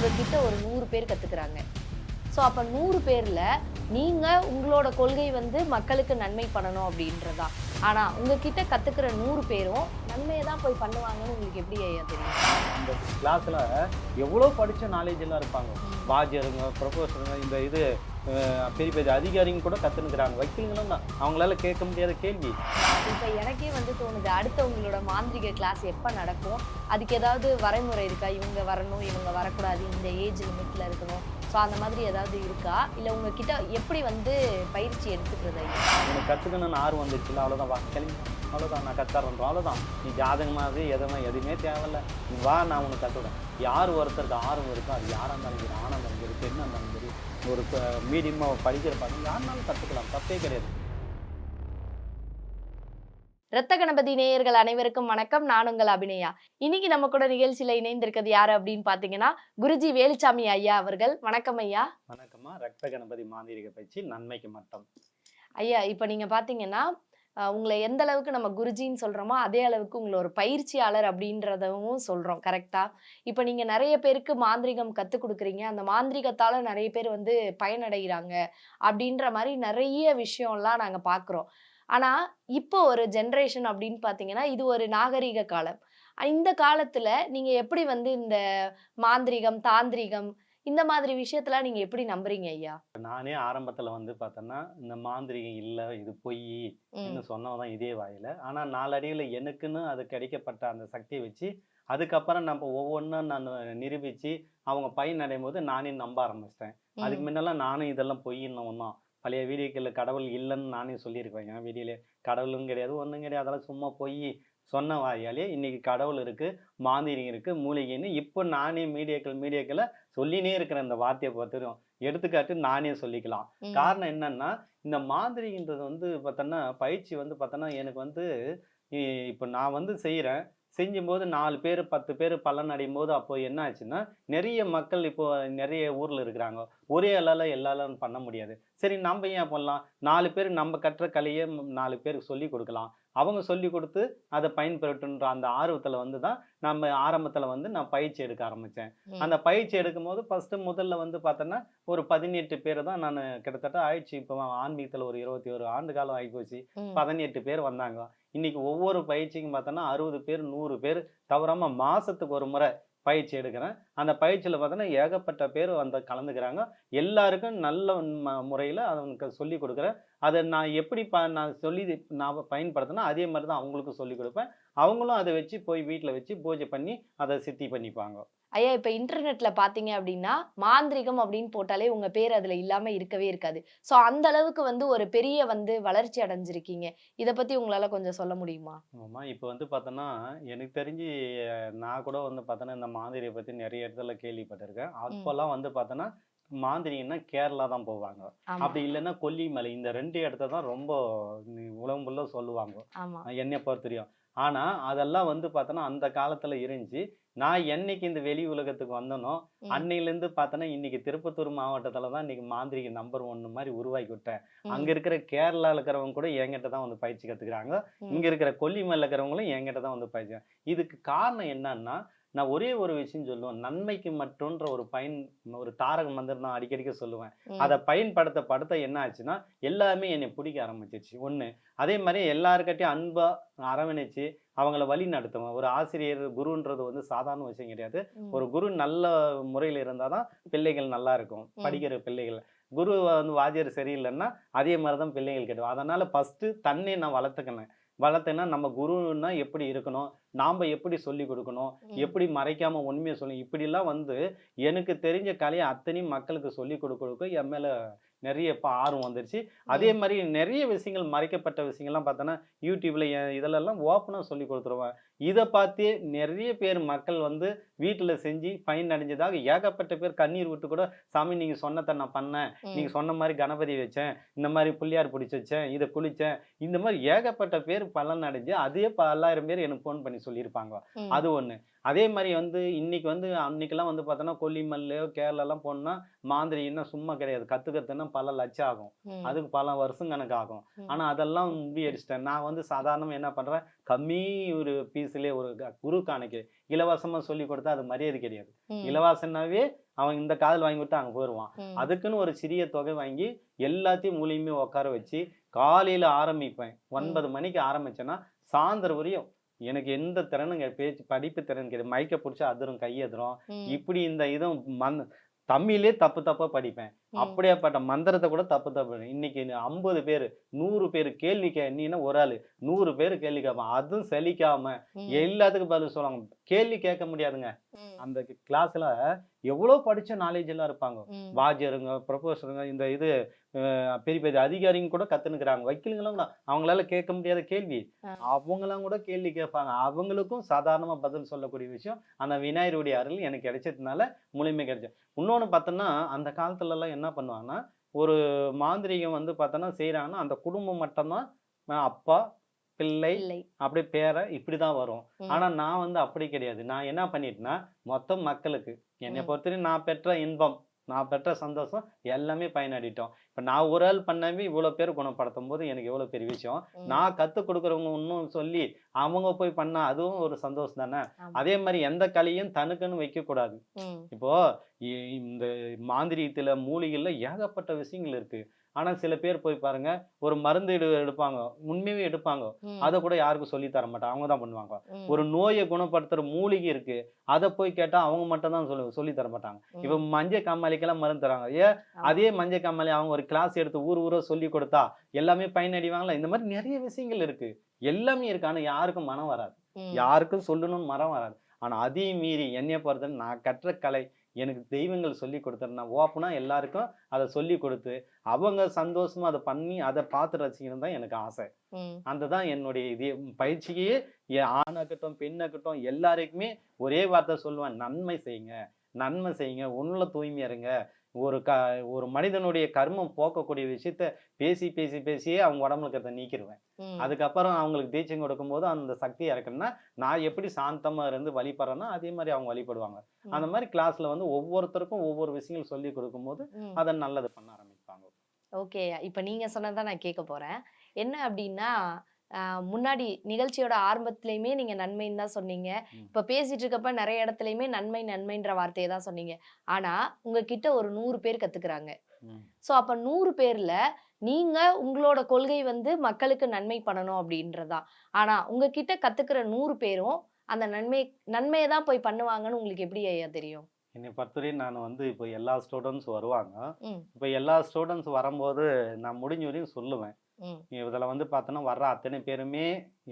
உங்ககிட்ட ஒரு 100 பேர் கத்துக்கிறாங்க. ஸோ அப்ப 100 பேர்ல நீங்க உங்களோட கொள்கை வந்து மக்களுக்கு நன்மை பண்ணணும் அப்படின்றதா. ஆனா உங்ககிட்ட கத்துக்கிற 100 பேரும் நன்மையை தான் போய் பண்ணுவாங்கன்னு உங்களுக்கு எப்படி ஐயா தெரியும்? அந்த கிளாஸ்ல எவ்வளோ படிச்ச நாலேஜ் எல்லாம் இருப்பாங்க. வாத்தியாருங்க, ப்ரொஃபஸருங்க, இந்த இது பெரிய பெரிய அதிகாரிங்க கூட கத்துனுக்குறாங்க. வக்கீலுங்களும் தான். அவங்களால கேட்க முடியாத கேள்வி. இப்ப எனக்கே வந்து தோணுது, அடுத்த உங்களோட மாந்திரிக கிளாஸ் எப்ப நடக்கும்? அதுக்கு ஏதாவது வரைமுறை இருக்கா? இவங்க வரணும், இவங்க வரக்கூடாது, இந்த ஏஜ் லிமிட்ல இருக்கணும். ஸோ அந்த மாதிரி ஏதாவது இருக்கா? இல்ல உங்ககிட்ட எப்படி வந்து பயிற்சி எடுத்துக்கிறது ஐயா? எனக்கு கற்றுக்கணும்னு ஆர்வம் வந்துச்சுல, அவ்வளோதான். வா கிளம்பி, அவ்வளோதான், நான் கற்றுறேன், அவ்வளோதான். நீ ஜாதகமாவது எதுவுமே தேவையில்ல. நீ வா, நான் உனக்கு கற்றுவிடேன். யார் ஒருத்தருக்கு ஆர்வம் இருக்கோ, அது யாராக இருந்தாலும் சரி, ஆணாக இருந்தாலும் சரி, பெண்ணாக இருந்தாலும் சரி, ஒரு மீடியமாக படிக்கிற பாருங்க, யாருனாலும் கற்றுக்கலாம், தப்பே கிடையாது. ரத்த கணபதி நேயர்கள் அனைவருக்கும் வணக்கம். நான் உங்கள் அபிநயா. இன்னைக்கு நம்ம கூட நிகழ்ச்சியில இணைந்திருக்கிறது யாரு அப்படின்னு பாத்தீங்கன்னா, குருஜி வேலுச்சாமி ஐயா அவர்கள். வணக்கம் ஐயா. வணக்கம்மா. ரத்த கணபதி மாந்திரிக பயிற்சி நன்மைக்கு மட்டும். ஐயா, இப்ப நீங்க பாத்தீங்கன்னா உங்களை எந்த அளவுக்கு நம்ம குருஜின்னு சொல்றோமோ அதே அளவுக்கு உங்களை ஒரு பயிற்சியாளர் அப்படின்றதவும் சொல்றோம். கரெக்டா? இப்ப நீங்க நிறைய பேருக்கு மாந்திரிகம் கத்துக் கொடுக்குறீங்க. அந்த மாந்திரிகத்தால நிறைய பேர் வந்து பயனடைகிறாங்க அப்படின்ற மாதிரி நிறைய விஷயம்லாம் நாங்க பாக்குறோம். ஆனா இப்போ ஒரு ஜெனரேஷன் அப்படின்னு பாத்தீங்கன்னா, இது ஒரு நாகரீக காலம். இந்த காலத்துல நீங்க எப்படி வந்து இந்த மாந்திரிகம், தாந்திரிகம் இந்த மாதிரி விஷயத்தெல்லாம் நீங்க எப்படி நம்புறீங்க ஐயா? நானே ஆரம்பத்தில் வந்து பார்த்தோன்னா, இந்த மாந்திரிகம் இல்லை, இது பொய் இன்னும் சொன்னவன் இதே வாயில. ஆனால் நாளடைவில் எனக்குன்னு அது கிடைக்கப்பட்ட அந்த சக்தியை வச்சு, அதுக்கப்புறம் நம்ம ஒவ்வொன்றும் நான் நிரூபித்து அவங்க பயனடையும் போது நானே நம்ப ஆரம்பிச்சிட்டேன். அதுக்கு முன்னெல்லாம் நானும் இதெல்லாம் பொய்ன்னு ஒன்றும் பழைய வீடியோக்களில் கடவுள் இல்லைன்னு நானே சொல்லியிருப்பேன். என் வீடியோலே கடவுளும் கிடையாது, ஒன்றும் கிடையாது, அதெல்லாம் சும்மா பொய் சொன்ன வாயாலே இன்னைக்கு கடவுள் இருக்கு, மாந்திரிகம் இருக்கு, மூலிகைன்னு இப்போ நானே மீடியாக்களை சொல்லினே இருக்கிறேன். இந்த வார்த்தையை பொறுத்தவரையும் எடுத்துக்காட்டு நானே சொல்லிக்கலாம். காரணம் என்னன்னா, இந்த மாந்திரிகன்றது வந்து பார்த்தோன்னா பயிற்சி வந்து பார்த்தோன்னா எனக்கு வந்து இப்போ நான் வந்து செய்கிறேன். செஞ்சும்போது 4 பேர் 10 பேர் பலன் அடையும் போது அப்போ என்ன ஆச்சுன்னா, நிறைய மக்கள் இப்போ நிறைய ஊரில் இருக்கிறாங்க. ஒரே ஆளால் எல்லாரும் பண்ண முடியாது. சரி, நம்ம ஏன் பண்ணலாம்? 4 பேர் நம்ம கற்ற கலையை 4 பேருக்கு சொல்லி கொடுக்கலாம். அவங்க சொல்லி கொடுத்து அதை பயன்பெறட்டுன்ற அந்த ஆர்வத்தில் வந்து தான் நம்ம ஆரம்பத்தில் வந்து நான் பயிற்சி எடுக்க ஆரம்பித்தேன். அந்த பயிற்சி எடுக்கும்போது முதல்ல வந்து பார்த்தோன்னா ஒரு 18 பேர் தான் நான் கிட்டத்தட்ட ஆயிடுச்சு. இப்போ ஆன்மீகத்தில் ஒரு 21 ஆண்டு காலம் ஆகிப்போச்சு. 18 பேர் வந்தாங்க. இன்னைக்கு ஒவ்வொரு பயிற்சிக்கும் பார்த்தோன்னா 60 பேர் 100 பேர் தவறாமல் மாதத்துக்கு ஒரு முறை பயிற்சி எடுக்கிறேன். அந்த பயிற்சியில் பார்த்தோன்னா ஏகப்பட்ட பேர் வந்து கலந்துக்கிறாங்க. எல்லாருக்கும் நல்ல முறையில் அவனுக்கு சொல்லி கொடுக்குறேன். அதை நான் எப்படி நான் சொல்லி நான் பயன்படுத்தினா அதே மாதிரி தான் அவங்களுக்கும் சொல்லி கொடுப்பேன். அவங்களும் அதை வச்சு போய் வீட்டில் வச்சு பூஜை பண்ணி அதை சித்தி பண்ணிப்பாங்க. ஐயா, இப்ப இன்டர்நெட்ல பாத்தீங்க அப்படின்னா, மாந்திரிகம் அப்படின்னு போட்டாலே உங்க பேர் அதுல இல்லாம இருக்கவே இருக்காது. சோ அந்த அளவுக்கு வந்து ஒரு பெரிய வந்து வளர்ச்சி அடைஞ்சிருக்கீங்க. இத பத்தி உங்களால கொஞ்சம் சொல்ல முடியுமா? ஆமாம். இப்போ வந்து பார்த்தோன்னா எனக்கு தெரிஞ்சு நான் கூட வந்து பார்த்தோன்னா இந்த மாந்திரியை பற்றி நிறைய இடத்துல கேள்விப்பட்டிருக்கேன். அப்போல்லாம் வந்து பார்த்தோன்னா மாந்திரிகன்னா கேரளா தான் போவாங்க. ஆமா, அப்படி இல்லைன்னா கொல்லிமலை, இந்த 2 இடத்த தான் ரொம்ப உலகம் ஃபுல்லா சொல்லுவாங்க ஆமா. என்னை பொறுத்தவரையும். ஆனால் அதெல்லாம் வந்து பார்த்தோன்னா அந்த காலத்தில் இருந்துச்சு. நான் என்னைக்கு இந்த வெளி உலகத்துக்கு வந்தனோ அன்னையிலேருந்து பார்த்தோன்னா இன்னைக்கு திருப்பத்தூர் மாவட்டத்தில் தான் இன்னைக்கு மாந்திரிக நம்பர் 1 மாதிரி உருவாக்கி விட்டேன். அங்கே இருக்கிற கேரளாவில் இருக்கிறவங்க கூட என்கிட்ட தான் வந்து பயிற்சி கற்றுக்குறாங்க. இங்கே இருக்கிற கொல்லிமலையில் இருக்கிறவங்களும் என்கிட்ட தான் வந்து பயிற்சி. இதுக்கு காரணம் என்னன்னா, நான் ஒரே ஒரு விஷயம் சொல்லுவேன். நன்மைக்கு மட்டும்ன்ற ஒரு தாரக மந்திரம் தான் அடிக்கடிக்க சொல்லுவேன். அதை பயன்படுத்த என்ன ஆச்சுன்னா எல்லாமே என்னை பிடிக்க ஆரம்பிச்சிருச்சு. ஒன்று, அதே மாதிரி எல்லாருக்கிட்டையும் அன்பா அரவணைச்சு அவங்கள வழி நடத்துவேன். ஒரு ஆசிரியர் குருன்றது வந்து சாதாரண விஷயம் கிடையாது. ஒரு குரு நல்ல முறையில் இருந்தால் தான் பிள்ளைகள் நல்லா இருக்கும், படிக்கிற பிள்ளைகள். குரு வந்து வாத்தியார் சரியில்லைன்னா அதே மாதிரி தான் பிள்ளைகள் கிடைக்கும். அதனால ஃபர்ஸ்ட் தன்னை நான் வளர்த்தேன்னா நம்ம குருன்னா எப்படி இருக்கணும், நாம் எப்படி சொல்லி கொடுக்கணும், எப்படி மறைக்காமல் உண்மையை சொல்லணும், இப்படிலாம் வந்து எனக்கு தெரிஞ்ச கலையை அத்தனையும் மக்களுக்கு சொல்லி கொடுக்க என் மேலே நிறைய இப்போ ஆர்வம் வந்துருச்சு. அதே மாதிரி நிறைய விஷயங்கள் மறைக்கப்பட்ட விஷயங்கள்லாம் பார்த்தோன்னா யூடியூப்பில் இதிலெல்லாம் ஓப்பனாக சொல்லி கொடுத்துருவேன். இதை பார்த்தே நிறைய பேர் மக்கள் வந்து வீட்டில் செஞ்சு பயன் அடைஞ்சதாக ஏகப்பட்ட பேர் கண்ணீர் விட்டு கூட, சாமி நீங்கள் சொன்னதை நான் பண்ணேன், நீங்கள் சொன்ன மாதிரி கணபதி வச்சேன், இந்த மாதிரி புள்ளியார் பிடிச்சி வச்சேன், இதை குளித்தேன், இந்த மாதிரி ஏகப்பட்ட பேர் பலன் அடைஞ்சு அதே 1000 பேர் எனக்கு ஃபோன் பண்ணி சொல்லியிருப்பாங்க. அது ஒன்று. அதே மாதிரி வந்து இன்னைக்கு வந்து அன்னைக்கெல்லாம் வந்து பார்த்தோன்னா கொல்லிமல்லையோ கேரளாலாம் போனோம்னா மாந்திரிகன்னா சும்மா கிடையாது. கத்துக்கிறதுன்னா பல லட்சம் ஆகும். ம். அதுக்கு பல வருஷம் கணக்கு ஆகும். ம். ஆனா அதெல்லாம் முறியடிச்சிட்டேன். நான் வந்து சாதாரணமா என்ன பண்றேன், கம்மி ஒரு ஃபீஸ்லயே ஒரு குரு காணிக்கை இலவசமா சொல்லிக் கொடுத்தா அது மரியாதை கிடையாது. ம். இலவசம்னாவே அவன் இந்த காதுல வாங்கி விட்டு அங்க போயிருவான். ம். அதுக்குன்னு ஒரு சிறிய தொகை வாங்கி எல்லாத்தையும் மூலியமே உட்கார வச்சு காலையில ஆரம்பிப்பேன். 9 மணிக்கு ஆரம்பிச்சேன்னா, சாயந்தரம் வரையும் எனக்கு எந்த திறனும் பேச்சு படிப்பு திறன் கிடையாது. மைக்க புடிச்சா அதிரும், கை அதிரும். ம். இப்படி இந்த இதுவும் தமிழே தப்பு தப்பா படிப்பேன். ம். அப்படியாப்பட்ட மந்திரத்த கூட தப்பு தப்பு இன்னைக்கு 50 பேரு, 100 பேரு கேள்வி நீனா ஒரு ஆளு 100 பேரு கேள்வி கேட்பான். அதுவும் சலிக்காம ம். எல்லாத்துக்கும் பதில் சொல்லுவாங்க. கேள்வி கேட்க முடியாதுங்க. ம். அந்த கிளாஸ்ல எவ்வளோ படிச்ச நாலேஜ் எல்லாம் இருப்பாங்க. ம். வாத்தியாருங்க, ப்ரொஃபஸருங்க, இந்த இது பெரிய பெரிய அதிகாரிங்க கூட கத்துனுக்குறாங்க. வக்கீலுங்கலாம் கூட அவங்களால கேட்க முடியாத கேள்வி. ஆ. அவங்கலாம் கூட கேள்வி கேட்பாங்க. அவங்களுக்கும் சாதாரணமா பதில் சொல்லக்கூடிய விஷயம் அந்த விநாயகருடைய அருள் எனக்கு கிடைச்சதுனால முழுமை கிடைச்சது. இன்னொன்னு பார்த்தோன்னா, அந்த காலத்துலலாம் என்ன பண்ணுவாங்கன்னா, ஒரு மாந்திரீகம் வந்து பார்த்தோன்னா செய்றாங்கன்னா, அந்த குடும்பம் மட்டும் தான் அப்பா, பிள்ளை, இல்லை. அப்படியே பேரன் இப்படிதான் வரும். ம். ஆனா நான் வந்து அப்படி கிடையாது. நான் என்ன பண்ணிட்டேன்னா, மொத்தம் மக்களுக்கு என்னைய ம். பொறுத்தவரையும் நான் பெற்ற இன்பம், நான் பெற்ற சந்தோஷம் எல்லாமே பயனடையட்டும். இப்ப நான் ஒரு ஆள் பண்ணவே இவ்வளோ பேர் குணப்படுத்தும்போது எனக்கு எவ்வளோ பெரிய விஷயம். ம். நான் கத்துக் கொடுக்குறவங்க இன்னும் சொல்லி அவங்க போய் பண்ணா அதுவும் ஒரு சந்தோஷம் தானே. ஆமா. அதே மாதிரி எந்த கலையும் தனக்குன்னு வைக்கக்கூடாது. ம். இப்போ இந்த மாந்திரீகத்துல மூலிகைல ஏகப்பட்ட விஷயங்கள் இருக்கு. ஆனா சில பேர் போய் பாருங்க, ஒரு மருந்து எடுப்பாங்க. உண்மையாவே எடுப்பாங்க. ம். அத கூட யாருக்கும் சொல்லி தர மாட்டாங்க. அவங்க தான் பண்ணுவாங்க. ம். ஒரு நோய குணப்படுத்துற மூலிகை இருக்கு. அத போய் கேட்டா அவங்க மட்டும் தான் சொல்லி தர மாட்டாங்க. ம். இப்ப மஞ்ச காமாலைக்கெல்லாம் மருந்து தராங்க. ஆமா. அதே மஞ்ச காமாலை அவங்க ஒரு கிளாஸ் எடுத்து ஊர் ஊரா சொல்லிக் கொடுத்தா எல்லாமே பயனடைவாங்களா? இந்த மாதிரி நிறைய விஷயங்கள் இருக்கு. எல்லாமே இருக்கு. ஆனா யாருக்கும் மனம் வராது. ம். யாருக்கும் சொல்லணும்னு மனம் வராது. ஆனா அதையும் மீறி என்னைய பொறுத்தவரை நான் கற்ற கலை எனக்கு தெய்வங்கள் சொல்லிக் கொடுத்தது. நான் ஓப்பனா எல்லாருக்கும் அத சொல்லிக் கொடுத்து, அவங்க சந்தோஷமா அத பண்ணி அத பார்த்து ரசிக்கணும்னு தான் எனக்கு ஆசை. ம். அதுதான் என்னுடைய இது பயிற்சியே ஆணாகட்டும், பெண்ணாகட்டும் எல்லாருக்குமே ஒரே வார்த்தை சொல்லுவேன். நன்மை செய்யுங்க, நன்மை செய்யுங்க, உள்ள தூய்மையா இருங்க. ஒரு ஒரு மனிதனுடைய கர்மம் போக்கக்கூடிய விஷயத்த பேசியே அவங்க உடம்புல இருக்கிறத நீக்கிருவேன். ம். அதுக்கப்புறம் அவங்களுக்கு தீட்சம் கொடுக்கும்போது அந்த சக்தி இறக்குன்னா, நான் எப்படி சாந்தமா இருந்து வழிபடுறேனோ அதே மாதிரி அவங்க வழிபடுவாங்க. ம். அந்த மாதிரி கிளாஸ்ல வந்து ஒவ்வொருத்தருக்கும் ஒவ்வொரு விஷயங்கள் சொல்லிக் கொடுக்கும்போது ம். அத நல்லது பண்ண ஆரம்பிப்பாங்க. ஓகே. இப்ப நீங்க சொன்னத நான் கேட்க போறேன். என்ன அப்டின்னா, முன்னாடி நிகழ்ச்சியோட ஆரம்பத்திலயுமே நீங்க நன்மைன்னு தான் சொன்னீங்க. ம். இப்ப பேசிட்டு இருக்கப்ப நெறைய இடத்துலயுமே நன்மை, நன்மைன்ற வார்த்தைய தான் சொன்னீங்க. ஆனா, உங்ககிட்ட ஒரு 100 பேர் கத்துக்கிறாங்க. ம். சோ, அப்ப 100 பேர்ல நீங்க உங்களோட கொள்கை வந்து மக்களுக்கு நன்மை பண்ணணும் அப்டின்றதா. ஆனா, உங்ககிட்ட கத்துக்கிற 100 பேரும் அந்த நன்மைய தான் போய் பண்ணுவாங்கன்னு உங்களுக்கு எப்படி ஐயா தெரியும்? என்னைய பொறுத்தவரையும் நான் வந்து இப்போ எல்லா ஸ்டூடண்ட்ஸ் வருவாங்க. ம். இப்போ எல்லா ஸ்டூடண்ட்ஸ் வரும்போது நான் முடிஞ்ச வரையும் சொல்லுவேன். ம். இதில வந்து பார்த்தோன்னா, வர்ற அத்தனை பேருமே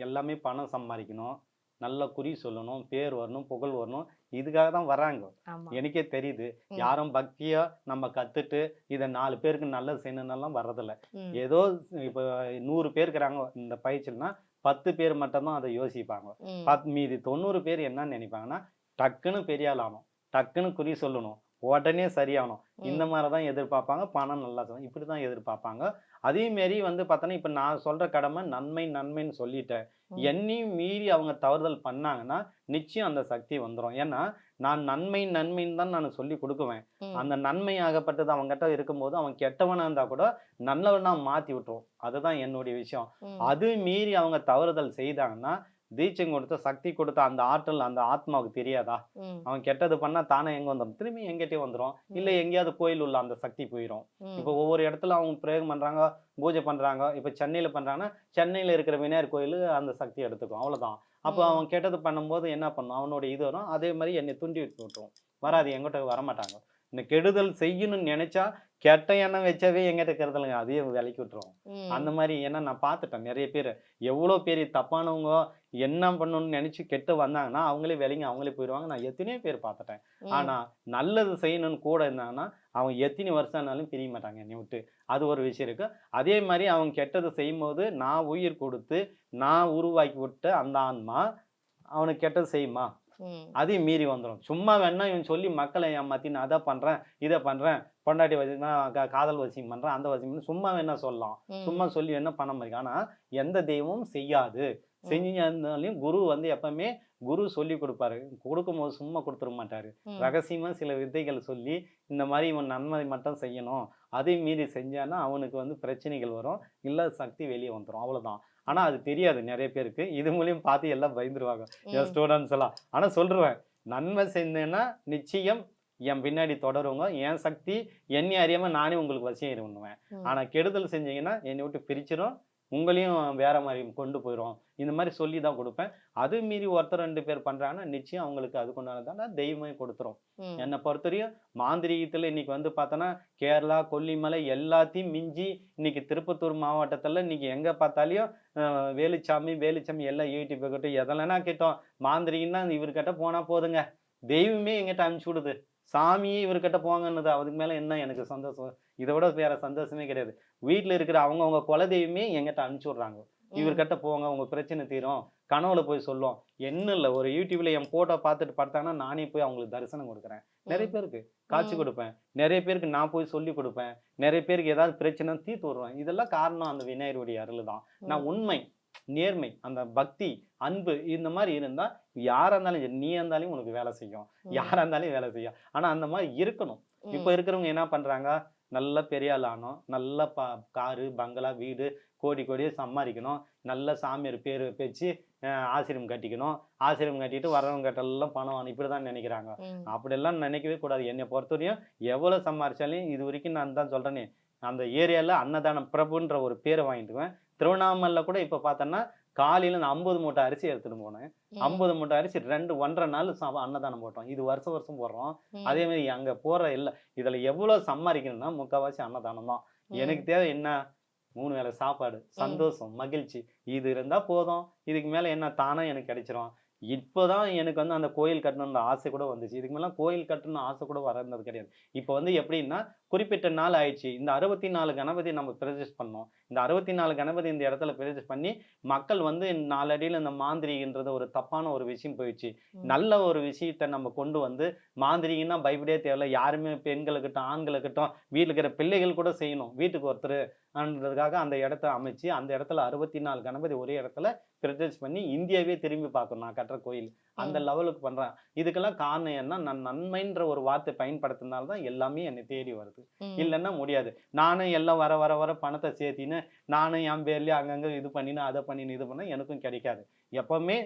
எல்லாமே பணம் சம்பாரிக்கணும். நல்ல குறி சொல்லணும், பேர் வரணும், புகழ் வரணும். இதுக்காக தான் வர்றாங்க. ஆமா. எனக்கே தெரியுது. ம். யாரும் பக்தியா நம்ம கத்துட்டு, இத 4 பேருக்கு நல்லது செய்யணும்னுலாம் வர்றதில்ல. ம். ஏதோ இப்போ 100 பேர் இருக்கிறாங்க இந்த பயிற்சின்னா, 10 பேர் மட்டும் தான் அத யோசிப்பாங்க. ம். மீதி 90 பேர் என்ன நினைப்பாங்கன்னா, டக்குன்னு பெரிய ஆள் ஆகணும். டக்குன்னு குறி சொல்லணும். உடனே சரியாகணும். இந்த ம். மாரி தான் எதிர்பார்ப்பாங்க. பணம் நல்லா இப்படி தான் எதிர்பார்ப்பாங்க. அதே மாரி வந்து பார்த்தோன்னா, இப்ப நான் சொல்ற கடமை நன்மை, நன்மைன்னு சொல்லிட்டேன். ம். என்னையும் மீறி அவங்க தவறுதல் பண்ணாங்கன்னா, நிச்சயம் அந்த சக்தி வந்துரும். ஏன்னா, நான் நன்மை, நன்மைன்னு தான் நான் சொல்லிக் குடுக்குவேன். ம். அந்த நன்மை ஆகப்பட்டது அவன்கிட்ட இருக்கும்போது, அவன் கெட்டவனா இருந்தா கூட நல்லவனா மாத்தி விட்டுரும். அதுதான் என்னுடைய விஷயம். ம். அது மீறி அவங்க தவறுதல் செய்தாங்கன்னா, தீட்சம் கொடுத்த, சக்தி கொடுத்த அந்த ஆற்றல் அந்த ஆத்மாவுக்கு தெரியாதா? ம். அவன் கெட்டது பண்ணா தானே எங்க வந்துரும்? திரும்பி என்கிட்டயே வந்துரும். இல்ல ம். எங்கேயாவது கோயில் உள்ள அந்த சக்தி போயிரும். இப்போ ம். ஒவ்வொரு இடத்துல அவங்க பிரயோகம் பண்றாங்க, பூஜை பண்றாங்க. இப்ப சென்னையில பண்றாங்கன்னா, சென்னையில இருக்கிற விநாயகர் கோயிலு அந்த சக்தி எடுத்துக்கும். அவ்வளவுதான். அப்போ ம். அவன் கெட்டது பண்ணும்போது என்ன பண்ணும்? அவனோட இது வரும். அதே மாரி என்னை துண்டி விட்டுரும். வராது. என்கிட்ட வரமாட்டாங்க. இந்த கெடுதல் செய்யணும்னு நெனைச்சா, கெட்ட எண்ணம் வச்சாவே என்கிட்ட கெடுதலுங்க. அதையே விலக்கி விட்டுரும். அந்த ம். மாரி ஏன்னா நான் பார்த்துட்டேன் நெறைய பேரு. எவ்வளோ பெரிய தப்பானவங்க என்ன பண்ணணும்னு நெனைச்சு கெட்டு வந்தாங்கன்னா, அவங்களே விலகி அவங்களே போயிருவாங்க. நான் எத்தனையோ பேர் பார்த்துட்டேன். ஆனா, ம். நல்லது செய்யணும்னு கூட இருந்தாங்கன்னா, அவங்க எத்தனை வருஷம் ஆனாலும் பிரிய மாட்டாங்க என்னைய விட்டு. அது ஒரு விஷயம் இருக்கு. அதே மாரி அவங்க கெட்டது செய்யும்போது, நான் உயிர் குடுத்து, நான் உருவாக்கி விட்ட அந்த ஆன்மா, அவனுக்கு கெட்டது செய்யுமா? ம். அதையும் மீறி வந்துரும். சும்மா வேணா இவன் சொல்லி மக்களை ஏமாத்தி நான் அத பண்றேன், இத பண்றேன், பொண்டாட்டி வசியமா காதல் வசியம் பண்றேன், அந்த வசியம் சும்மா வேணா சொல்லலாம். ம். சும்மா சொல்லி வேணா பண்ண முடியும். ஆனா, எந்த தெய்வமும் செய்யாது. ம். செஞ்சாலும் குரு வந்து எப்பவுமே குரு சொல்லி கொடுப்பாரு. கொடுக்கும்போது சும்மா கொடுத்துட மாட்டாரு. ம். ரகசியமா சில வித்தைகள் சொல்லி, இந்த மாதிரி இவன் நன்மை மட்டும் செய்யணும். அதையும் மீறி செஞ்சான்னா அவனுக்கு வந்து பிரச்சனைகள் வரும். இல்ல சக்தி வெளிய வந்துரும். அவ்வளவுதான். ஆனா அது தெரியாது நெறைய பேருக்கு. இது மூலியம் பார்த்து எல்லாம் பயந்துருவாங்க. என் ம். ஸ்டூடண்ட்ஸ் எல்லாம். ஆனா சொல்ருவேன். நன்மை செஞ்சேன்னா நிச்சயம் என் பின்னாடி தொடருங்க. என் சக்தி என்னைய அறியாம நானே உங்களுக்கு வசியம் பண்ணுவேன். ம். ஆனா கெடுதல் செஞ்சீங்கன்னா என்னை விட்டு பிரிச்சிரும். உங்களையும் வேற மாரி கொண்டு போயிரும். இந்த மாரி சொல்லி தான் குடுப்பேன். அது மீறி ஒருத்தர் 2 பேர் பண்றாங்கன்னா, நிச்சயம் அவங்களுக்கு அதுக்குண்டானதான தெய்வமே குடுத்துரும். ம். என்ன பொறுத்தவரையும் மாந்திரீகத்துல இன்னைக்கு வந்து பார்த்தோன்னா, கேரளா, கொல்லிமலை எல்லாத்தையும் மிஞ்சி இன்னைக்கு திருப்பத்தூர் மாவட்டத்துல இன்னைக்கு எங்க பார்த்தாலும் வேலுச்சாமி, வேலுச்சாமி எல்லாம் யூடியூப் இருக்கட்டும், எதெல்லாம் கேட்டோம். மாந்திரீகன்னா இவர்கிட்ட போனா போதுங்க. தெய்வமே என்கிட்ட அனுப்பிச்சு விடுது. சாமியே இவர்கிட்ட போங்கன்னுது. அதுக்கு மேல என்ன எனக்கு சந்தோஷம்? இத விட வேற சந்தோஷமே கிடையாது. வீட்ல இருக்கிற அவங்கவங்க குலதெய்வமே என்கிட்ட அனுப்பிச்சு விடுறாங்க. ம். இவர்கிட்ட போங்க உங்க பிரச்சனை தீரும். கனவுல போய் சொல்லும். என்ன இல்ல ஒரு யூடியூப்ல என் போட்டோ பார்த்துட்டு படுத்தாங்கன்னா, நானே போய் அவங்களுக்கு தரிசனம் குடுக்குறேன். நெறைய ம். பேருக்கு காட்சி ம். குடுப்பேன். நெறைய பேருக்கு நான் போய் சொல்லிக் குடுப்பேன். நெறைய பேருக்கு ஏதாவது பிரச்சனைன்னா தீர்த்து விடுவேன். இதெல்லாம் காரணம் அந்த விநாயகருடைய அருள் தான். நான் ம். உண்மை, நேர்மை, அந்த பக்தி, அன்பு இந்த மாரி இருந்தா யாரா இருந்தாலும் சரி, நீயா இருந்தாலும் உனக்கு வேலை செய்யும். ம். யாரா இருந்தாலும் வேலை செய்யும். ஆனா அந்த மாரி இருக்கணும். இப்ப ம். இருக்கிறவங்க என்ன பண்றாங்க? நல்ல பெரிய ஆள் ஆகணும். நல்ல காரு, பங்களா, வீடு கோடி கோடியா சம்பாரிக்கணும். நல்ல சாமியார் பேரு வச்சு ஆசிரமம் கட்டிக்கணும். ஆசிரமம் கட்டிட்டு வர்றவங்ககிட்டலாம் பணம் வாங்கணும். இப்படிதான் நினைக்கிறாங்க. ம். அப்படியெல்லாம் நினைக்கவே கூடாது. என்னைய பொறுத்தவரையும் எவ்வளவு சம்பாரிச்சாலும் இதுவரைக்கும் நான் தான் சொல்றேனே, அந்த ஏரியால அன்னதானம் பிரபுன்ற ஒரு பேரை வாங்கிட்டுவேன். திருவண்ணாமலையில கூட இப்ப பார்த்தோன்னா, காலையில நான் 50 மூட்டை அரிசி எடுத்துட்டு போனேன். ம். 50 மூட்டை அரிசி 2 1½ நாள் அன்னதானம் போட்டோம். இது வருஷம் வருஷம் போடுறோம். ம். அதே மாரி அங்க போற இதுல எவ்வளவு சம்பாரிக்கணும்னா, முக்காவாசி அன்னதானம் தான். எனக்கு ம். தேவை என்ன? 3 வேளை சாப்பாடு, ம். சந்தோஷம், மகிழ்ச்சி. இது இருந்தா போதும். இதுக்கு மேல என்ன தானா எனக்கு கிடைச்சிரும். இப்பதான் எனக்கு வந்து அந்த கோயில் கட்டணும்ன்ற ஆசை கூட வந்துச்சு. இதுக்கு மேல கோயில் கட்டணும்னு ஆசை கூட வர்றது கிடையாது. இப்ப வந்து எப்படின்னா, குறிப்பிட்ட நாள் ஆயிடுச்சு. இந்த 64 கணபதி நம்ம பிரதிஷ்டை பண்ணோம். இந்த 64 கணபதி இந்த இடத்துல பிரதிஷ்டை பண்ணி, மக்கள் வந்து நாளடைவில இந்த மாந்திரீகன்றது ஒரு தப்பான ஒரு விஷயம் போயிடுச்சு. ம். நல்ல ஒரு விஷயத்த நம்ம கொண்டு வந்து, மாந்திரீகன்னா பயப்படவே தேவையில்ல. யாருமே பெண்களுக்கட்டும், ஆண்களுக்கட்டும், வீட்ல இருக்கிற பிள்ளைகள் கூட செய்யணும். வீட்டுக்கு ஒருத்தர் ன்றதுக்காக அந்த இடத்த அமைச்சு, அந்த இடத்துல 64 கணபதி ஒரே இடத்துல பிரதிஷ்டை பண்ணி, இந்தியாவே திரும்பி பார்க்கும் நான் கட்டுற கோயில். அந்த ம். லெவலுக்கு பண்றேன். இதுக்கெல்லாம் காரணம் என்ன? நான் நன்மைன்ற ஒரு வார்த்தை பயன்படுத்தினால தான் எல்லாமே என்னை தேடி வருது. ம். இல்லன்னா முடியாது. நானும் எல்லாம் வர வர வர பணத்த சேர்த்தின்னு, நானும் என் பேர்லயே அங்கங்க இது பண்ணின்னு, அத பண்ணின்னு, இது பண்ணா எனக்கும் கிடைக்காது. எப்பவுமே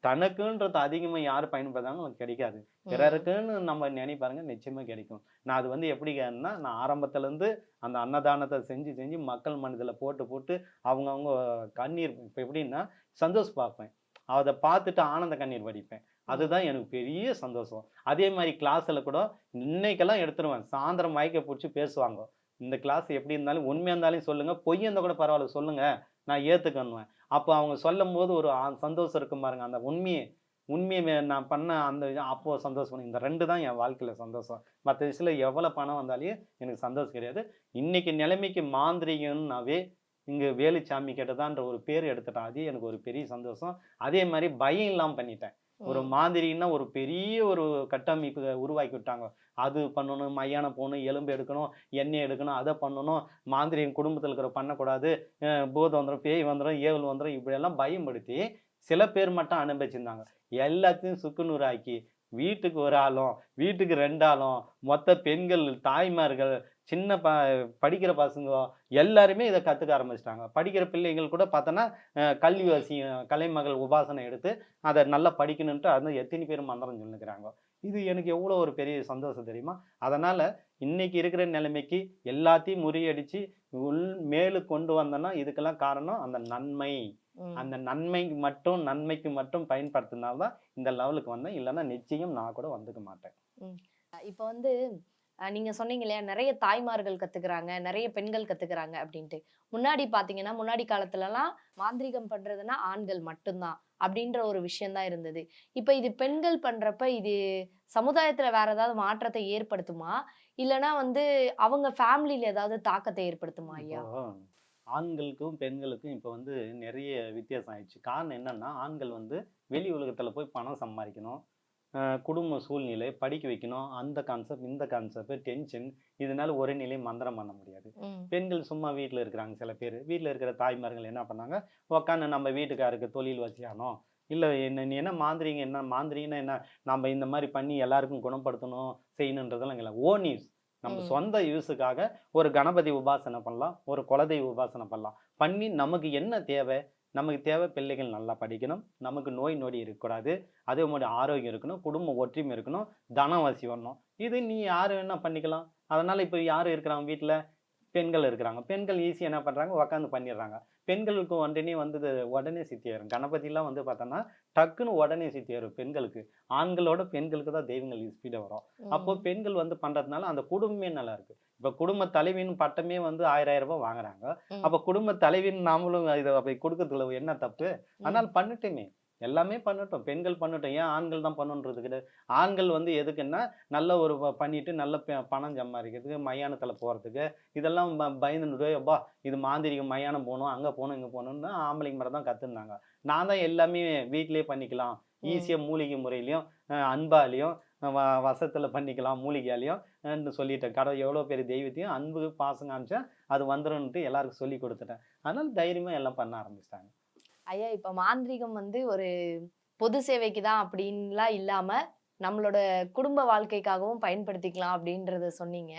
தனக்குன்றது அதிகமா யார் பயன்படுத்துறாங்களோ அவங்களுக்கு கிடைக்காது. ம். பிறருக்குன்னு நம்ம நினைப்பாருங்க, நிச்சயமா கிடைக்கும். நான் அது வந்து எப்படின்னா, நான் ஆரம்பத்துல இருந்து அந்த அன்னதானத்த செஞ்சு செஞ்சு மக்கள் மனதில போட்டு போட்டு அவங்கவங்க கண்ணீர் இப்ப எப்படின்னா, சந்தோஷ் பார்ப்பேன். அத பார்த்துட்டு ஆனந்த கண்ணீர் வடிப்பேன். ம். அதுதான் எனக்கு பெரிய சந்தோஷம். அதே மாரி கிளாஸ்ல கூட இன்னைக்கெல்லாம் எடுத்துருவேன். சாயந்தரம் மயக்க புடிச்சு பேசுவாங்க. இந்த கிளாஸ் எப்படி இருந்தாலும் உண்மையா இருந்தாலும் சொல்லுங்க. பொய்யா இருந்தா கூட பரவால்ல சொல்லுங்க. நான் ஏத்துக்கன்னுவேன். அப்ப அவங்க சொல்லும்போது ஒரு சந்தோஷம் இருக்கும் பாருங்க. அந்த உண்மைய நான் பண்ண அந்த அப்போ சந்தோஷம். இந்த 2 தான் என் வாழ்க்கையில சந்தோஷம். மத்த விஷயத்துல எவ்வளவு பணம் வந்தாலும் எனக்கு சந்தோஷம் கிடையாது. இன்னைக்கு நிலைமைக்கு மாந்திரீகம்னாவே இங்க வேலுச்சாமி கிட்டதான்ற ஒரு பேர் எடுத்துட்டேன். அது எனக்கு ஒரு பெரிய சந்தோஷம். அதே மாரி பயம் இல்லாம பண்ணிட்டேன். ஒரு ம். மாந்திரின்னா ஒரு பெரிய ஒரு கட்டமைப்பு உருவாக்கி விட்டாங்க. அது பண்ணணும், மயானம் போகணும், எலும்பு எடுக்கணும், எண்ணெய் எடுக்கணும், அத பண்ணணும். மாந்திரிகன் குடும்பத்துல இருக்கிற பண்ணக்கூடாது. பூதம் வந்துரும், பேய் வந்துரும், ஏவல் வந்துரும் இப்படியெல்லாம் பயம்படுத்தி சில பேர் மட்டும் அனுபவிச்சிருந்தாங்க. எல்லாத்தையும் சுக்குநூறாக்கி வீட்டுக்கு 1 ஆளும், வீட்டுக்கு 2 ஆளும், மொத்த பெண்கள், தாய்மார்கள், சின்ன படிக்கிற பசங்க எல்லாருமே இத கத்துக்க ஆரம்பிச்சுட்டாங்க. படிக்கிற பிள்ளைகள் கூட பார்த்தோன்னா, கல்வி வசியம் கலைமகள் உபாசனை எடுத்து அத நல்லா படிக்கணுன்ட்டு அது எத்தனை பேர் மந்திரம் சொல்லிக்கிறாங்க. இது எனக்கு எவ்வளோ ஒரு பெரிய சந்தோஷம் தெரியுமா? அதனால இன்னைக்கு இருக்கிற நிலைமைக்கு எல்லாத்தையும் முறியடிச்சு மேலு கொண்டு வந்தேன்னா, இதுக்கெல்லாம் காரணம் அந்த நன்மை. ம். அந்த நன்மைக்கு மட்டும் பயன்படுத்தினால தான் இந்த லெவலுக்கு வந்தேன். இல்லன்னா நிச்சயம் நான் கூட வந்துக்க மாட்டேன். ம். இப்ப வந்து நீங்க சொன்னீங்க இல்லையா, நெறைய தாய்மார்கள் கத்துக்கிறாங்க, நெறைய பெண்கள் கத்துக்கிறாங்க அப்படின்ட்டு. முன்னாடி பார்த்தீங்கன்னா, முன்னாடி காலத்துலலாம் மாந்திரீகம் பண்றதுன்னா ஆண்கள் மட்டும்தான் அப்படின்ற ஒரு விஷயம் தான் இருந்தது. இப்ப இது பெண்கள் பண்றப்ப இது சமுதாயத்துல வேற ஏதாவது மாற்றத்தை ஏற்படுத்துமா? இல்லன்னா வந்து அவங்க ஃபேமிலில ஏதாவது தாக்கத்தை ஏற்படுத்துமா இப்போ ஐயா? ஆண்களுக்கும், பெண்களுக்கும் இப்ப வந்து நெறைய வித்தியாசம் ஆயிடுச்சு. காரணம் என்னன்னா, ஆண்கள் வந்து வெளி உலகத்துல போய் பணம் சம்பாரிக்கணும். குடும்ப சூழ்நிலை, படிக்க வைக்கணும். அந்த கான்செப்ட், இந்த கான்செப்ட், டென்ஷன் இதனால ஒரு நிலை மந்திரம் பண்ண முடியாது. ம். பெண்கள் சும்மா வீட்ல இருக்கிறாங்க சில பேரு. வீட்ல இருக்கிற தாய்மார்கள் என்ன பண்ணாங்க, உட்காந்து நம்ம வீட்டுக்காருக்கு தொழில் வச்சுக்கணும். இல்ல நீ என்ன மாந்திரீகம் என்ன மாந்திரீகம்னா என்ன? நம்ம இந்த மாரி பண்ணி எல்லாருக்கும் குணப்படுத்தணும், செய்யணுன்றதெல்லாம் இல்ல. Own use. நம்ம ம். சொந்த யூஸுக்காக ஒரு கணபதி உபாசனை பண்ணலாம். ஒரு குலதெய்வ உபாசனை பண்ணலாம். பண்ணி நமக்கு என்ன தேவை? நமக்கு தேவை பிள்ளைகள் நல்லா படிக்கணும். நமக்கு நோய் நொடி இருக்கக்கூடாது. அதே மாரி ஆரோக்கியம் இருக்கணும். குடும்ப ஒற்றுமை இருக்கணும். தனம் வசி வரணும். இது நீ யாரு வேணா பண்ணிக்கலாம். அதனால இப்ப யாரு இருக்கிறாங்க வீட்ல? பெண்கள் இருக்கிறாங்க. பெண்கள் ஈஸியா என்ன பண்றாங்க? உட்காந்து பண்ணிடுறாங்க. பெண்களுக்கு உடனே வந்தது உடனே சித்தி ஏறும். கணபதிலாம் வந்து பார்த்தோன்னா, டக்குன்னு உடனே சித்தி ஏறும் பெண்களுக்கு. ஆண்களோட பெண்களுக்கு தான் தெய்வங்கள் ஸ்பீடா வரும். அப்போ ம். பெண்கள் வந்து பண்றதுனால அந்த குடும்பமே நல்லா இருக்கு. இப்ப குடும்ப தலைவின்னு பட்டமே வந்து ரூ. 1000 வாங்குறாங்க. ம். அப்ப குடும்ப தலைவின்னு நாமளும் இத அப்படி குடுக்கறதுல என்ன தப்பு? அதனால ம். பண்ணட்டுமே. எல்லாமே பண்ணட்டும். பெண்கள் பண்ணட்டும். ஏன் ஆண்கள் தான் பண்ணணுன்றது கிடையாது. ஆண்கள் வந்து எதுக்குன்னா, நல்ல ஒரு பண்ணிட்டு நல்ல பணம் சம்பாரிக்கிறதுக்கு, மயானத்துல போறதுக்கு, இதெல்லாம் பயந்துட்டு, "அப்பா இது மாந்திரீகம் மயானம் போணும், அங்க போணும், இங்க போணும்னு" ஆம்பளைங்க மட்டும் தான் கத்துருந்தாங்க. நான் தான் எல்லாமே வீட்லயே பண்ணிக்கலாம். ம். ஈஸியா மூலிகை முறையிலயும், அன்பாலயும், வசத்துல பண்ணிக்கலாம் மூலிகையாலயும் சொல்லிட்டேன். கடவுள் எவ்வளோ பெரிய தெய்வத்தையும் அன்பு, பாசம் காமிச்சா அது வந்துரும்ன்ட்டு எல்லாருக்கும் சொல்லிக் குடுத்துட்டேன். அதனால தைரியமா எல்லாம் பண்ண ஆரம்பிச்சுட்டாங்க. ஐயா, இப்ப மாந்திரீகம் வந்து ஒரு பொது சேவைக்கு தான் அப்படின்லாம் இல்லாம, நம்மளோட குடும்ப வாழ்க்கைக்காகவும் பயன்படுத்திக்கலாம் அப்படின்றத சொன்னீங்க.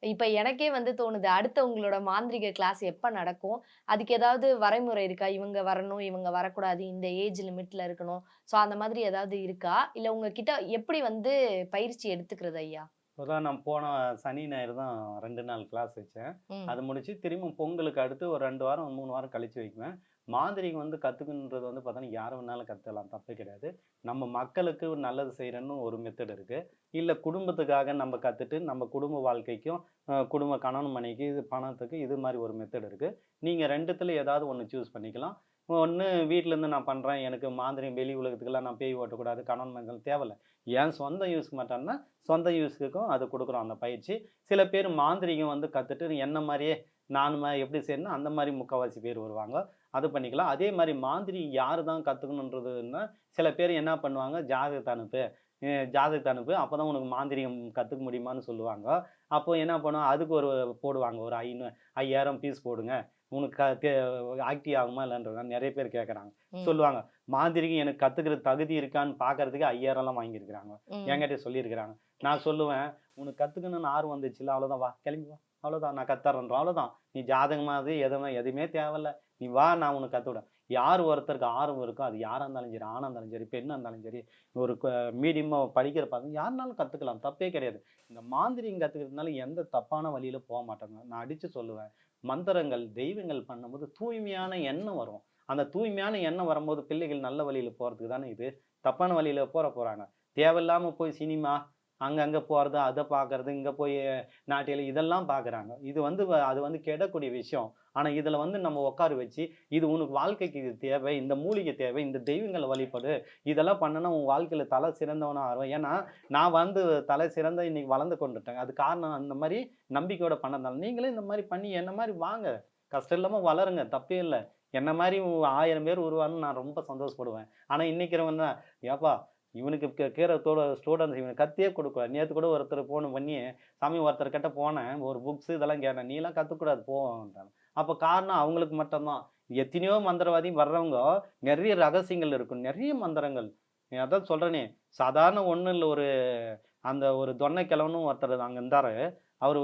இப்ப எனக்கே வந்து தோணுது, அடுத்த உங்களோட மாந்திரீக கிளாஸ் எப்ப நடக்கும்? அதுக்கு ஏதாவது வரைமுறை இருக்கா? இவங்க வரணும், இவங்க வரக்கூடாது, இந்த ஏஜ் லிமிட்ல இருக்கணும். ஸோ அந்த மாதிரி ஏதாவது இருக்கா? இல்ல உங்ககிட்ட எப்படி வந்து பயிற்சி எடுத்துக்கிறது ஐயா? இப்போதான் நான் போன சனி, ஞாயிறு தான் 2 நாள் கிளாஸ் வச்சேன். ம். அது முடிச்சு திரும்பவும் பொங்கலுக்கு அடுத்து ஒரு 2 வாரம், 3 வாரம் கழிச்சு வைக்குவேன். மாந்திரீகம் வந்து கத்துக்கணுன்றது வந்து பார்த்தோன்னா, யார் வேணாலும் கத்துக்கலாம். தப்பே கிடையாது. நம்ம மக்களுக்கு ஒரு நல்லது செய்றன்னு ஒரு மெத்தட் இருக்கு. இல்ல குடும்பத்துக்காக நம்ம கத்துட்டு, நம்ம குடும்ப வாழ்க்கைக்கும், குடும்ப கணவன் மனைவிக்கு, இது பணத்துக்கு இது மாரி ஒரு மெத்தட் இருக்கு. நீங்க 2த்துல ஏதாவது ஒண்ணு சூஸ் பண்ணிக்கலாம். ஒண்ணு வீட்லருந்து நான் பண்றேன். எனக்கு மாந்திரீகம் வெளி உலகத்துக்குலாம் நான் பேய் ஓட்டக்கூடாது. கணவன் மனைவி தேவையில்ல. என் சொந்த யூஸ்க்கு மட்டும்னா, சொந்த யூஸுக்கும் அது குடுக்குறோம் அந்த பயிற்சி. சில பேர் மாந்திரீகம் வந்து கத்துட்டு என்ன மாரியே நானுமா எப்படி செய்யணும் அந்த மாரி முக்காவாசி பேர் வருவாங்க. அது பண்ணிக்கலாம். அதே மாரி மாந்திரீகம் யாரு தான் கத்துக்கணுன்றதுன்னா, சில பேர் என்ன பண்ணுவாங்க, ஜாதகத்த அனுப்பு, ஜாதகத்த அனுப்பு. அப்பதான் உனக்கு மாந்திரீகம் கத்துக்க முடியுமான்னு சொல்லுவாங்க. அப்போ என்ன பண்ணுவோம், அதுக்கு ஒரு போடுவாங்க. ஒரு 5000 ஃபீஸ் போடுங்க. உனக்கு ஆக்டிவ் ஆகுமா இல்லன்றத நெறைய பேர் கேட்கறாங்க. ம். சொல்லுவாங்க. மாந்திரீகம் எனக்கு கத்துக்கிற தகுதி இருக்கான்னு பார்க்கறதுக்கு 5000லாம் வாங்கியிருக்கிறாங்க. ம். என்கிட்ட சொல்லியிருக்கிறாங்க. நான் சொல்லுவேன், "உனக்கு கத்துக்கணும்னு ஆர்வம் வந்துச்சுல்ல, அவ்வளோதான் வா, கிளம்பி வா. அவ்வளோதான் நான் கத்துறேன்றோம். அவ்வளோதான். நீ ஜாதகமாவது எதுவுமே தேவையில்ல. நீ வா நான் உனக்கு கத்துவிடுறேன்." யார் ஒருத்தருக்கு ஆர்வம் இருக்கோ, அது யாரா இருந்தாலும் சரி, ஆணா இருந்தாலும் சரி, பெண்ணா இருந்தாலும் சரி, ஒரு மீடியமா படிக்கிற பசங்க யாருனாலும் கத்துக்கலாம். தப்பே கிடையாது. இந்த மாந்திரீகம் கத்துக்கிறதுனால எந்த தப்பான வழியில போமாட்டாங்க. நான் அடிச்சு சொல்லுவேன். மந்திரங்கள், தெய்வங்கள் பண்ணும்போது தூய்மையான எண்ணம் வரும். அந்த தூய்மையான எண்ணம் வரும்போது பிள்ளைகள் நல்ல வழியில போறதுக்கு தானே இது. தப்பான வழியில போறாங்க. தேவையில்லாம போய் சினிமா, அங்கங்க போறது, அத பார்க்கறது, இங்க போய் நாட்டியல் இதெல்லாம் பார்க்குறாங்க. இது வந்து அது வந்து கெடக்கூடிய விஷயம். ஆனா இதுல வந்து நம்ம உட்கார வச்சு, இது உனக்கு வாழ்க்கைக்கு இது தேவை, இந்த மூலிகை தேவை, இந்த தெய்வங்கள வழிபடு. இதெல்லாம் பண்ணுனா உன் வாழ்க்கையில தல சிறந்தவனா ஆருவ. ஏன்னா, நான் வந்து தலை சிறந்த இன்னைக்கு வளர்ந்து கொண்டுட்டேன். அது காரணம் அந்த மாரி நம்பிக்கையோட பண்ணதுனால. நீங்களும் இந்த மாரி பண்ணி என்ன மாரி வாங்க. கஷ்டம் இல்லாம வளருங்க. தப்பே இல்ல. என்ன மாரி 1000 பேர் உருவாகணும்னு நான் ரொம்ப சந்தோஷப்படுவேன். ஆனா இன்னைக்கிறவன் தான், "ஏப்பா இவனுக்கு கீற ஸ்டூடண்ட்ஸ் இவனுக்கு கத்தே குடுக்கல." நேத்து கூட ஒருத்தர் ஃபோன் பண்ணி, "சாமி ஒருத்தர் கிட்ட போனேன். ஒரு புக்ஸ் இதெல்லாம் கேட்டேன். நீலாம் கத்துக்கூடாது போன்றாங்க." அப்ப காரணம் அவங்களுக்கு மட்டும் தான். எத்தனையோ மந்திரவாதி வர்றவங்க நெறைய ரகசியங்கள் இருக்கும். நெறைய மந்திரங்கள். அதான் சொல்றேனே, சாதாரண ஒண்ணும் இல்ல. அந்த ஒரு தொன்னை கிழவனும் ஒருத்தர் அங்க இருந்தாரு. அவரு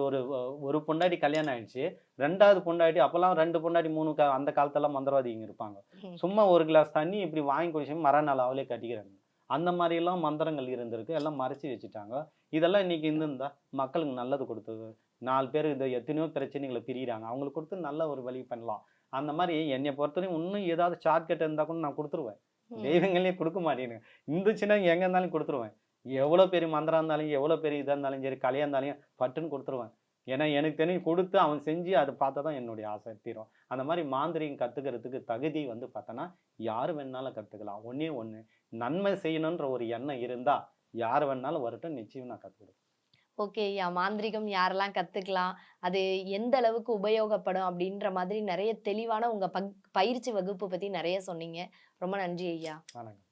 ஒரு பொண்டாட்டி கல்யாணம் ஆயிடுச்சு. 2வது பொண்டாட்டி அப்பலாம் 2 பொண்டாட்டி 3 அந்த காலத்துலலாம் மந்திரவாதிங்க இருப்பாங்க. ம். சும்மா ஒரு கிளாஸ் தண்ணி இப்படி வாங்கி குடிச்சு மறுநாள் அவளே கட்டிக்கிறாங்க. அந்த மாரிலாம் மந்திரங்கள் இருந்திருக்கு. எல்லாம் மறைச்சு வச்சுட்டாங்க. இதெல்லாம் இன்னைக்கு இருந்திருந்தா மக்களுக்கு நல்லது குடுத்தது. 4 பேர் இந்த எத்தனையோ பிரச்சனைகள பிரியிறாங்க. அவங்களுக்கு குடுத்து நல்ல ஒரு வழி பண்ணலாம். அந்த மாரி என்னைய பொறுத்தவரையும் இன்னும் ஏதாவது ஷார்ட்கட் இருந்தா கூட நான் குடுத்துருவேன். ம். தெய்வங்களே குடுக்க மாட்டேங்குதுங்க. இருந்துச்சுன்னா எங்க இருந்தாலும் குடுத்துருவேன். எவ்வளோ பெரிய மந்திரம் இருந்தாலும், எவ்வளோ பெரிய இதா இருந்தாலும் சரி, கலையா இருந்தாலும் பட்டுன்னு குடுத்துருவேன். ஏன்னா, எனக்கு தெரிஞ்சு குடுத்து அவன் செஞ்சு அத பார்த்தா தான் என்னுடைய ஆசை தீரும். அந்த மாரி மாந்திரீகம் கத்துக்கிறதுக்கு தகுதி வந்து பார்த்தோன்னா, யாரு வேணுனாலும் கத்துக்கலாம். ஒண்ணே ஒண்ணு, நன்மை செய்யணுன்ற ஒரு எண்ணம் இருந்தா, யாரு வேணுனாலும் வரட்டும். நிச்சயம் நான் கத்துக் குடுப்பேன். ஓகே ஐயா. மாந்திரீகம் யாரெல்லாம் கத்துக்கலாம்? அது எந்த அளவுக்கு உபயோகப்படும்? அப்படின்ற மாதிரி நெறைய தெளிவான உங்க பயிற்சி வகுப்பு பத்தி நெறைய சொன்னீங்க. ரொம்ப நன்றி ஐயா. வணக்கம்.